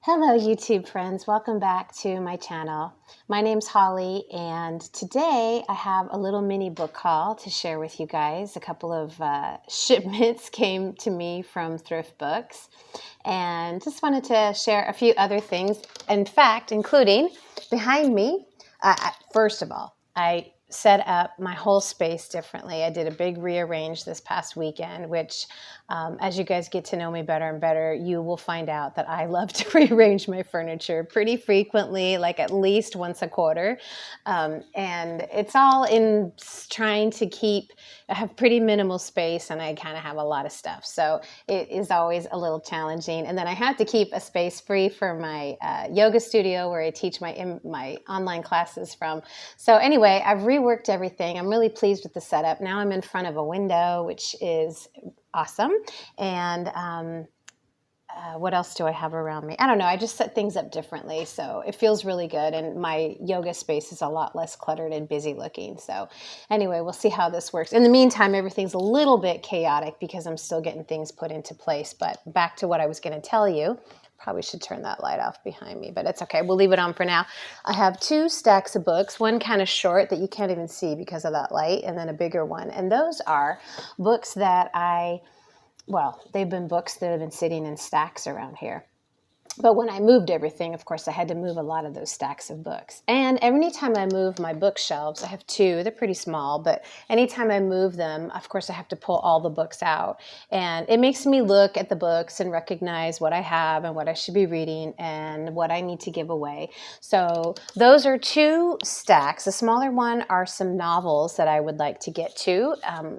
Hello, YouTube friends. Welcome back to my channel. My name's Holly, and today I have a little mini book haul to share with you guys. A couple of shipments came to me from thrift books, and just wanted to share a few other things. In fact, including behind me, first of all, I set up my whole space differently. I did a big rearrange this past weekend, which as you guys get to know me better and better, you will find out that I love to rearrange my furniture pretty frequently, like at least once a quarter. And it's all in trying to I have pretty minimal space and I kind of have a lot of stuff. So it is always a little challenging. And then I had to keep a space free for my yoga studio where I teach my online classes from. So anyway, I've reworked everything. I'm really pleased with the setup. Now I'm in front of a window, which is awesome. And what else do I have around me? I don't know. I just set things up differently. So it feels really good. And my yoga space is a lot less cluttered and busy looking. So anyway, we'll see how this works. In the meantime, everything's a little bit chaotic because I'm still getting things put into place. But back to what I was going to tell you. Probably should turn that light off behind me, but it's okay. We'll leave it on for now. I have two stacks of books, one kind of short that you can't even see because of that light, and then a bigger one. And those are books that they've been books that have been sitting in stacks around here. But when I moved everything, of course, I had to move a lot of those stacks of books. And anytime I move my bookshelves, I have two, they're pretty small, but anytime I move them, of course, I have to pull all the books out. And it makes me look at the books and recognize what I have and what I should be reading and what I need to give away. So those are two stacks. The smaller one are some novels that I would like to get to,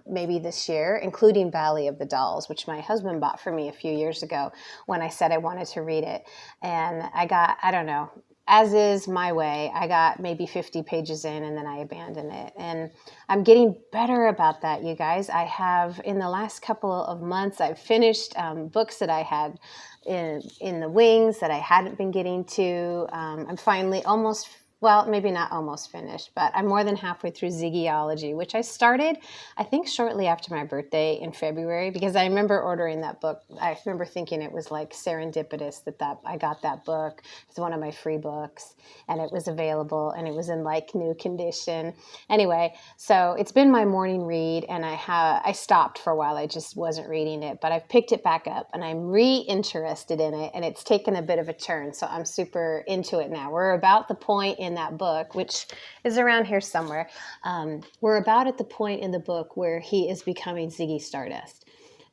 maybe this year, including Valley of the Dolls, which my husband bought for me a few years ago when I said I wanted to read it. And I don't know, as is my way, I got maybe 50 pages in and then I abandoned it. And I'm getting better about that, you guys. I have, in the last couple of months, I've finished books that I had in the wings that I hadn't been getting to. I'm finally maybe not almost finished, but I'm more than halfway through Ziggyology, which I started, I think, shortly after my birthday in February, because I remember ordering that book. I remember thinking it was like serendipitous that I got that book. It's one of my free books, and it was available, and it was in like new condition. Anyway, so it's been my morning read, and I stopped for a while. I just wasn't reading it, but I've picked it back up, and I'm re-interested in it, and it's taken a bit of a turn, so I'm super into it now. We're about the point in that book, which is around here somewhere. We're about at the point in the book where he is becoming Ziggy Stardust.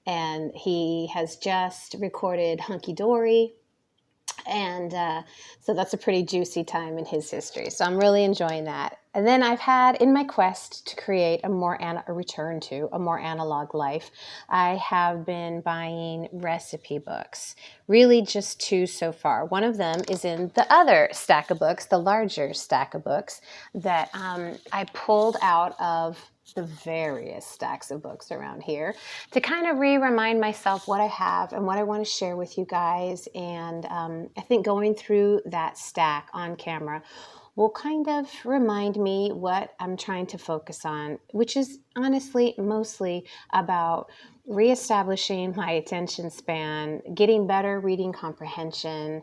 And he has just recorded Hunky Dory. And so that's a pretty juicy time in his history. So I'm really enjoying that. And then I've had, in my quest to create a return to a more analog life, I have been buying recipe books. Really just two so far. One of them is in the other stack of books, the larger stack of books that I pulled out of the various stacks of books around here to kind of remind myself what I have and what I want to share with you guys. And I think going through that stack on camera will kind of remind me what I'm trying to focus on, which is honestly mostly about reestablishing my attention span, getting better reading comprehension,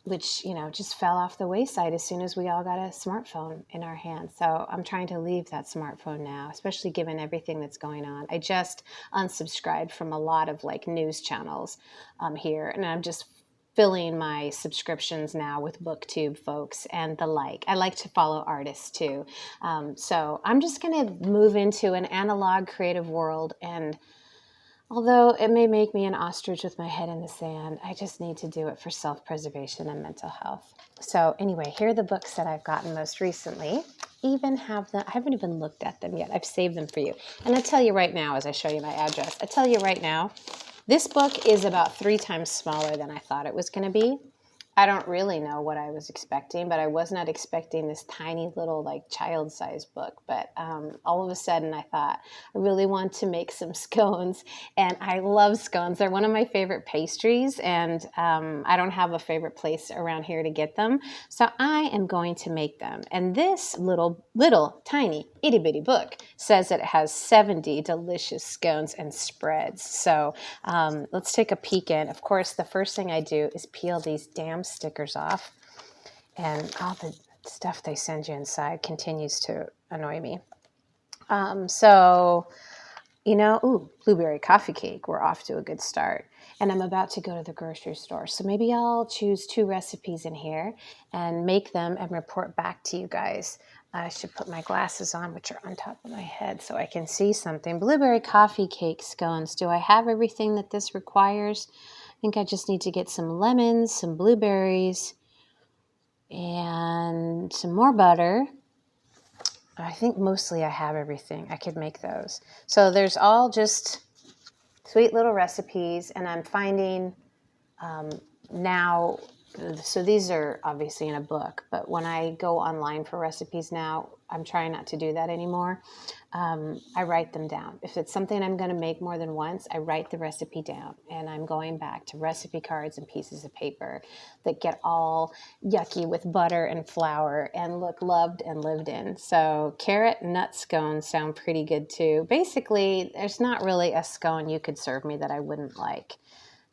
which, just fell off the wayside as soon as we all got a smartphone in our hands. So I'm trying to leave that smartphone now, especially given everything that's going on. I just unsubscribed from a lot of news channels here, and I'm just filling my subscriptions now with BookTube folks and the like. I like to follow artists too. So I'm just going to move into an analog creative world, and although it may make me an ostrich with my head in the sand, I just need to do it for self-preservation and mental health. So anyway, here are the books that I've gotten most recently. I haven't even looked at them yet. I've saved them for you. And I tell you right now, as I show you my address, this book is about 3 times smaller than I thought it was going to be. I don't really know what I was expecting, but I was not expecting this tiny little child-sized book. But all of a sudden I thought I really want to make some scones, and I love scones. They're one of my favorite pastries, and I don't have a favorite place around here to get them. So I am going to make them. And this little tiny itty bitty book says that it has 70 delicious scones and spreads. So let's take a peek in. Of course, the first thing I do is peel these damn them stickers off. And all the stuff they send you inside continues to annoy me. So, blueberry coffee cake. We're off to a good start. And I'm about to go to the grocery store. So maybe I'll choose 2 recipes in here and make them and report back to you guys. I should put my glasses on, which are on top of my head, so I can see something. Blueberry coffee cake scones. Do I have everything that this requires? I think I just need to get some lemons, some blueberries, and some more butter. I think mostly I have everything. I could make those. So there's all just sweet little recipes, and I'm finding now, so these are obviously in a book, but when I go online for recipes now, I'm trying not to do that anymore. I write them down. If it's something I'm going to make more than once, I write the recipe down, and I'm going back to recipe cards and pieces of paper that get all yucky with butter and flour and look loved and lived in. So carrot nut scones sound pretty good too. Basically, there's not really a scone you could serve me that I wouldn't like.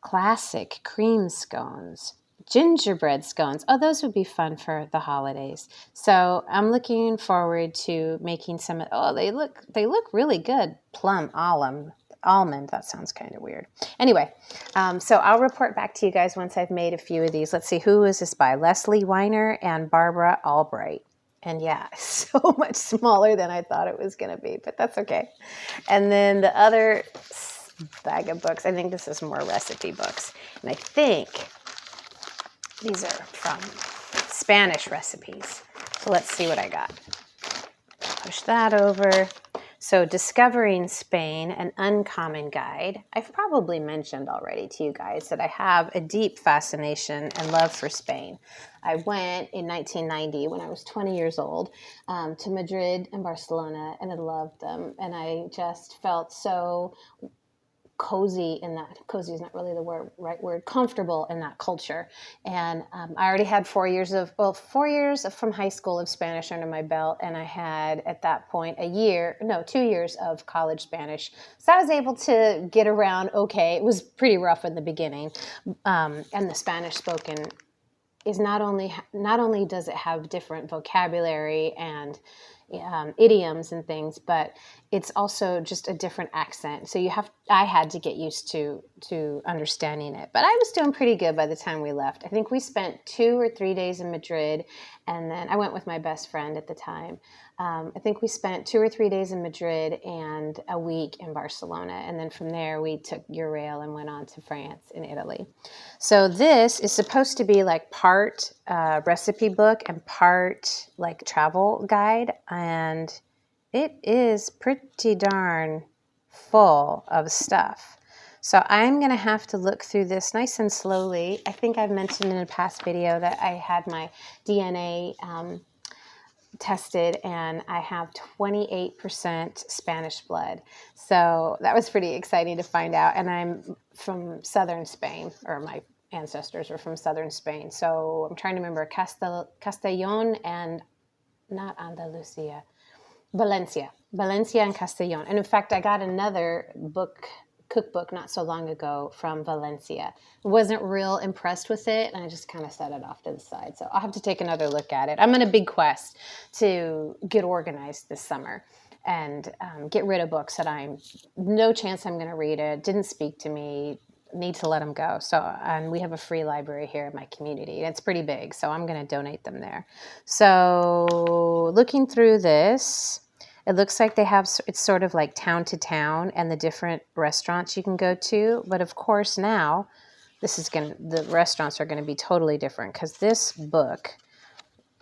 Classic cream scones. Gingerbread scones. Oh, those would be fun for the holidays. So I'm looking forward to making some. Oh, they look really good. Plum almond. That sounds kind of weird. Anyway, so I'll report back to you guys once I've made a few of these. Let's see, who is this by? Leslie Weiner and Barbara Albright. And yeah, so much smaller than I thought it was going to be, but that's okay. And then the other bag of books, I think this is more recipe books. And I think these are from Spanish recipes. So let's see what I got. Push that over. So Discovering Spain, an Uncommon Guide. I've probably mentioned already to you guys that I have a deep fascination and love for Spain. I went in 1990 when I was 20 years old to Madrid and Barcelona, and I loved them. And I just felt so cozy in that. Cozy is not really the right word. Comfortable in that culture. And I already had 4 years from high school of Spanish under my belt, and I had at that point 2 years of college Spanish. So I was able to get around okay. It was pretty rough in the beginning, and the Spanish spoken is not only does it have different vocabulary and idioms and things, but it's also just a different accent. So I had to get used to understanding it. But I was doing pretty good by the time we left. I think we spent 2 or 3 days in Madrid, and then I went with my best friend at the time. I think we spent 2 or 3 days in Madrid and a week in Barcelona. And then from there, we took Eurail and went on to France and Italy. So this is supposed to be like part recipe book and part like travel guide. And it is pretty darn full of stuff. So I'm going to have to look through this nice and slowly. I think I've mentioned in a past video that I had my DNA tested, and I have 28% Spanish blood. So that was pretty exciting to find out. And I'm from southern Spain, or my ancestors are from southern Spain. So I'm trying to remember Castellon and not Andalusia. Valencia and Castellon. And in fact, I got another cookbook not so long ago from Valencia. Wasn't real impressed with it, and I just kind of set it off to the side. So I'll have to take another look at it. I'm on a big quest to get organized this summer and get rid of books that no chance I'm going to read it, didn't speak to me, need to let them go. So, and we have a free library here in my community, and it's pretty big, so I'm going to donate them there. So looking through this, it looks like it's sort of like town to town and the different restaurants you can go to. But of course now the restaurants are going to be totally different, because this book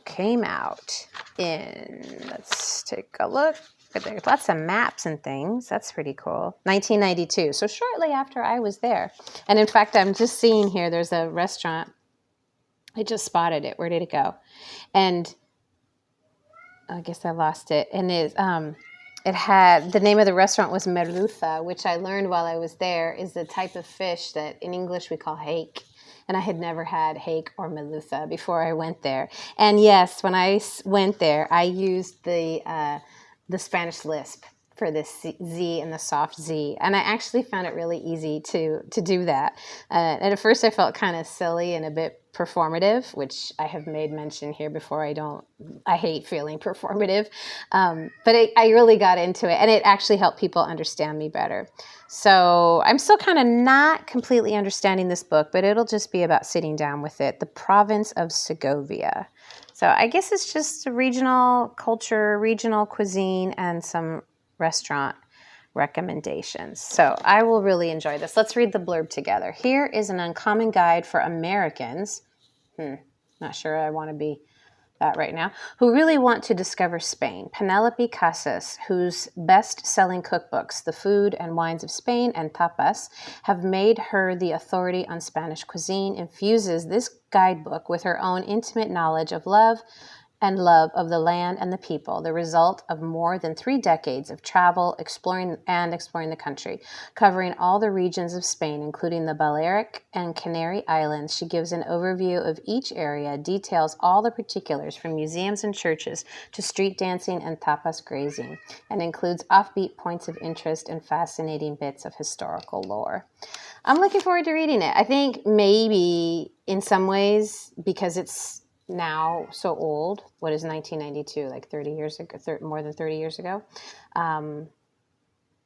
came out let's take a look. There's lots of maps and things. That's pretty cool. 1992. So shortly after I was there. And in fact, I'm just seeing here, there's a restaurant. I just spotted it. Where did it go? And I guess I lost it. And it had, the name of the restaurant was Merluza, which I learned while I was there is the type of fish that in English we call hake. And I had never had hake or merluza before I went there. And yes, when I went there, I used the Spanish lisp for this Z and the soft Z. And I actually found it really easy to do that. And at first I felt kind of silly and a bit performative, which I have made mention here before. I hate feeling performative, but I really got into it, and it actually helped people understand me better. So I'm still kind of not completely understanding this book, but it'll just be about sitting down with it. The Province of Segovia. So I guess it's just a regional culture, regional cuisine, and some restaurant recommendations. So I will really enjoy this. Let's read the blurb together. Here is an uncommon guide for Americans. Not sure I want to be that right now, who really want to discover Spain. Penelope Casas, whose best-selling cookbooks, The Food and Wines of Spain and Tapas, have made her the authority on Spanish cuisine, infuses this guidebook with her own intimate knowledge of love of the land and the people, the result of more than 3 decades of travel, exploring the country, covering all the regions of Spain, including the Balearic and Canary Islands. She gives an overview of each area, details all the particulars from museums and churches to street dancing and tapas grazing, and includes offbeat points of interest and fascinating bits of historical lore. I'm looking forward to reading it. I think maybe in some ways, because it's now so old, what is 1992, like 30 years ago, more than 30 years ago,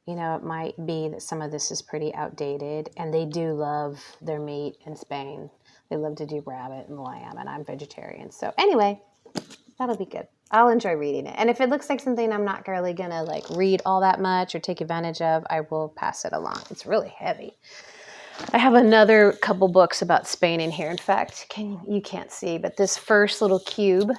it might be that some of this is pretty outdated, and they do love their meat in Spain. They love to do rabbit and lamb, and I'm vegetarian. So anyway, that'll be good. I'll enjoy reading it. And if it looks like something I'm not really gonna read all that much or take advantage of, I will pass it along. It's really heavy. I have another couple books about Spain in here. In fact, you can't see, but this first little cube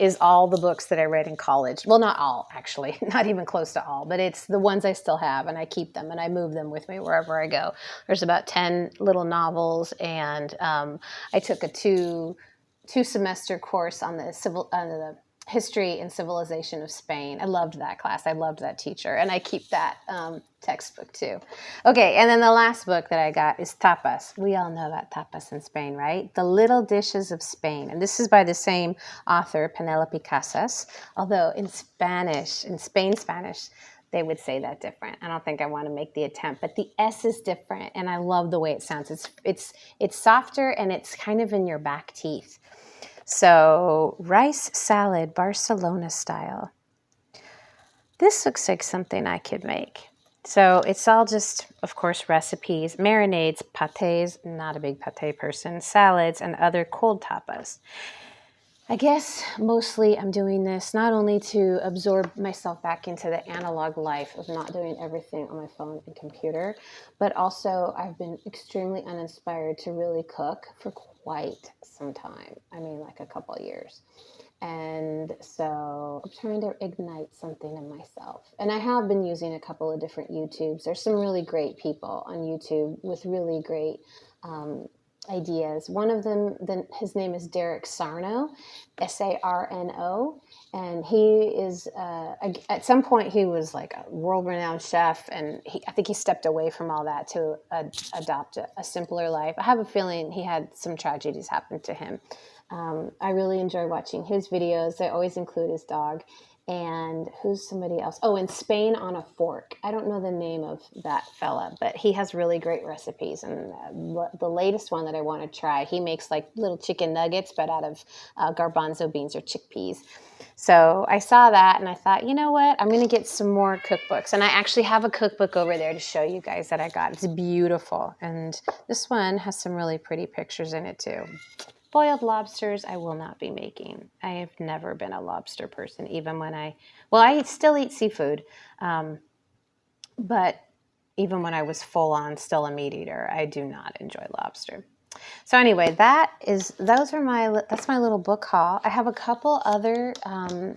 is all the books that I read in college. Well, not all, actually, not even close to all, but it's the ones I still have, and I keep them, and I move them with me wherever I go. There's about 10 little novels, and I took a two-semester course on the history and civilization of Spain. I loved that class. I loved that teacher, and I keep that textbook too. Okay, and then the last book that I got is Tapas. We all know about tapas in Spain, right? The Little Dishes of Spain. And this is by the same author, Penelope Casas, although in Spain Spanish, they would say that different. I don't think I want to make the attempt, but the S is different, and I love the way it sounds. It's softer, and it's kind of in your back teeth. So, rice salad, Barcelona style. This looks like something I could make. So it's all just, of course, recipes, marinades, pâtés, not a big pâté person, salads, and other cold tapas. I guess mostly I'm doing this not only to absorb myself back into the analog life of not doing everything on my phone and computer, but also I've been extremely uninspired to really cook for quite some time. I mean, like a couple of years. And so I'm trying to ignite something in myself. And I have been using a couple of different YouTubes. There's some really great people on YouTube with really great ideas. One of them, his name is Derek Sarno, Sarno, and he is, at some point he was like a world-renowned chef, and I think he stepped away from all that to adopt a simpler life. I have a feeling he had some tragedies happen to him. I really enjoy watching his videos. They always include his dog. And who's somebody else? Oh, and Spain on a Fork. I don't know the name of that fella, but he has really great recipes. And the latest one that I want to try, he makes like little chicken nuggets, but out of garbanzo beans or chickpeas. So I saw that and I thought, you know what? I'm going to get some more cookbooks. And I actually have a cookbook over there to show you guys that I got. It's beautiful. And this one has some really pretty pictures in it too. Boiled lobsters, I will not be making. I have never been a lobster person, even when I still eat seafood, but even when I was full on still a meat eater, I do not enjoy lobster. So anyway, that's my little book haul. I have a couple other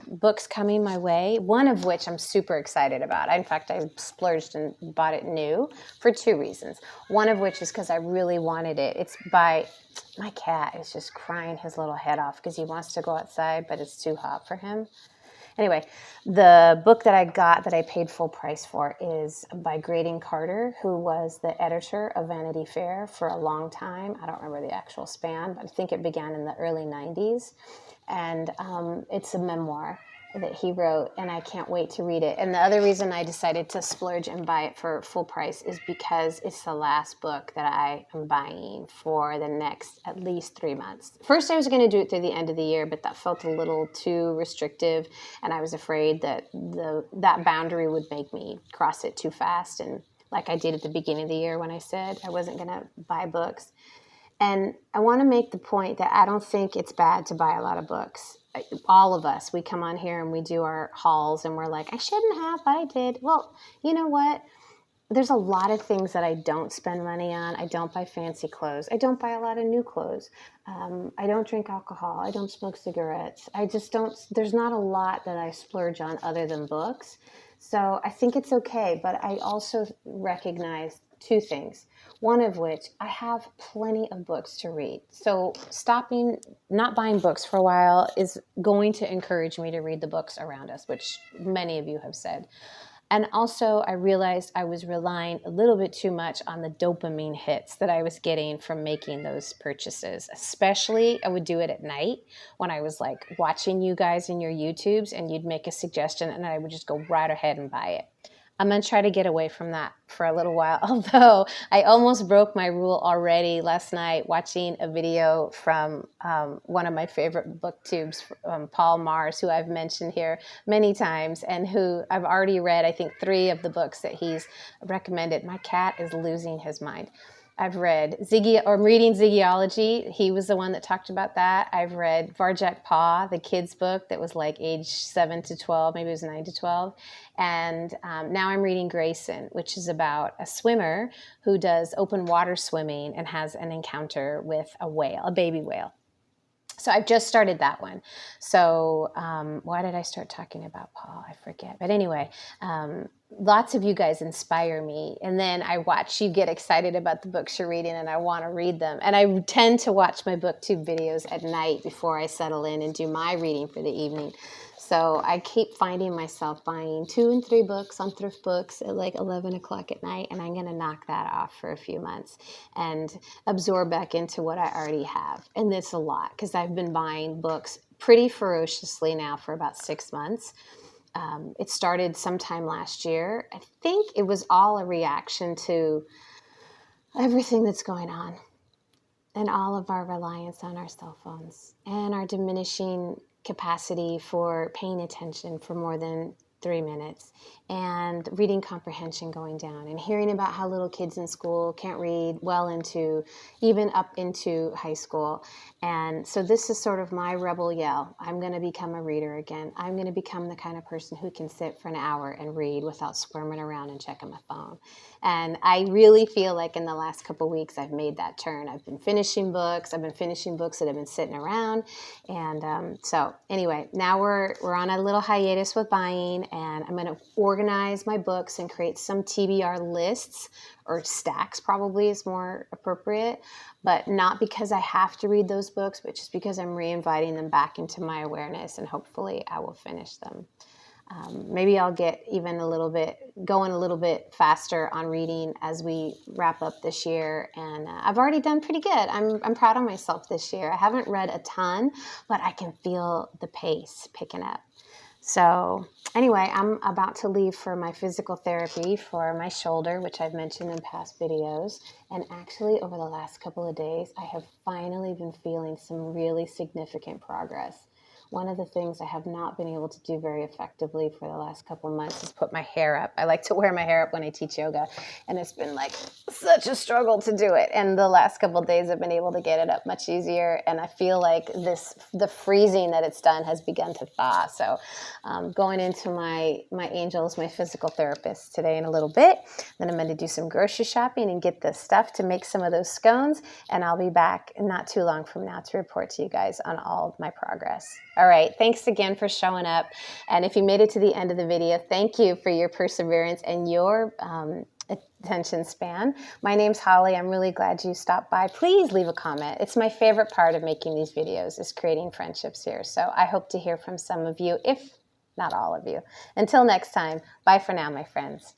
books coming my way, one of which I'm super excited about. In fact, I splurged and bought it new for 2 reasons. One of which is because I really wanted it. It's by, my cat is just crying his little head off because he wants to go outside, but it's too hot for him. Anyway, the book that I got that I paid full price for is by Graydon Carter, who was the editor of Vanity Fair for a long time. I don't remember the actual span, but I think it began in the early 90s. And it's a memoir. that he wrote, and I can't wait to read it. And the other reason I decided to splurge and buy it for full price is because it's the last book that I am buying for the next at least 3 months. First, I was going to do it through the end of the year, but that felt a little too restrictive, and I was afraid that that boundary would make me cross it too fast, and like I did at the beginning of the year when I said I wasn't going to buy books. And I want to make the point that I don't think it's bad to buy a lot of books. All of us, we come on here and we do our hauls and we're like, I shouldn't have, but I did. Well, you know what? There's a lot of things that I don't spend money on. I don't buy fancy clothes. I don't buy a lot of new clothes. I don't drink alcohol. I don't smoke cigarettes. I just don't, there's not a lot that I splurge on other than books. So I think it's okay, but I also recognize two things. One of which, I have plenty of books to read. So stopping, not buying books for a while is going to encourage me to read the books around us, which many of you have said. And also, I realized I was relying a little bit too much on the dopamine hits that I was getting from making those purchases. Especially, I would do it at night when I was like watching you guys in your YouTubes and you'd make a suggestion and I would just go right ahead and buy it. I'm going to try to get away from that for a little while, although I almost broke my rule already last night watching a video from one of my favorite booktubes, Paul Mars, who I've mentioned here many times and who I've already read, I think, 3 of the books that he's recommended. My cat is losing his mind. I've read I'm reading Ziggyology. He was the one that talked about that. I've read Varjak Paw, the kids book that was like age 7 to 12, maybe it was 9 to 12. And now I'm reading Grayson, which is about a swimmer who does open water swimming and has an encounter with a whale, a baby whale. So I've just started that one. So why did I start talking about Paul? I forget. But anyway, lots of you guys inspire me. And then I watch you get excited about the books you're reading and I want to read them. And I tend to watch my booktube videos at night before I settle in and do my reading for the evening. So I keep finding myself buying 2 and 3 books on thrift books at like 11 o'clock at night, and I'm going to knock that off for a few months and absorb back into what I already have. And it's a lot because I've been buying books pretty ferociously now for about 6 months. It started sometime last year. I think it was all a reaction to everything that's going on and all of our reliance on our cell phones and our diminishing capacity for paying attention for more than 3 minutes and reading comprehension going down and hearing about how little kids in school can't read well into, even up into high school. And so this is sort of my rebel yell. I'm going to become a reader again. I'm going to become the kind of person who can sit for an hour and read without squirming around and checking my phone. And I really feel like in the last couple of weeks, I've made that turn. I've been finishing books. I've been finishing books that have been sitting around. And so anyway, now we're on a little hiatus with buying, and I'm going to organize my books and create some TBR lists, or stacks probably is more appropriate, but not because I have to read those books, but just because I'm reinviting them back into my awareness, and hopefully I will finish them. Maybe I'll get even a little bit faster on reading as we wrap up this year. And I've already done pretty good. I'm proud of myself this year. I haven't read a ton, but I can feel the pace picking up. So anyway, I'm about to leave for my physical therapy for my shoulder, which I've mentioned in past videos. And actually, over the last couple of days, I have finally been feeling some really significant progress. One of the things I have not been able to do very effectively for the last couple of months is put my hair up. I like to wear my hair up when I teach yoga, and it's been like such a struggle to do it. And the last couple of days I've been able to get it up much easier, and I feel like the freezing that it's done has begun to thaw. So going into my angels, my physical therapist today in a little bit. Then I'm going to do some grocery shopping and get the stuff to make some of those scones, and I'll be back not too long from now to report to you guys on all of my progress. All right, thanks again for showing up. And if you made it to the end of the video, thank you for your perseverance and your attention span. My name's Holly. I'm really glad you stopped by. Please leave a comment. It's my favorite part of making these videos, is creating friendships here. So I hope to hear from some of you, if not all of you. Until next time, bye for now, my friends.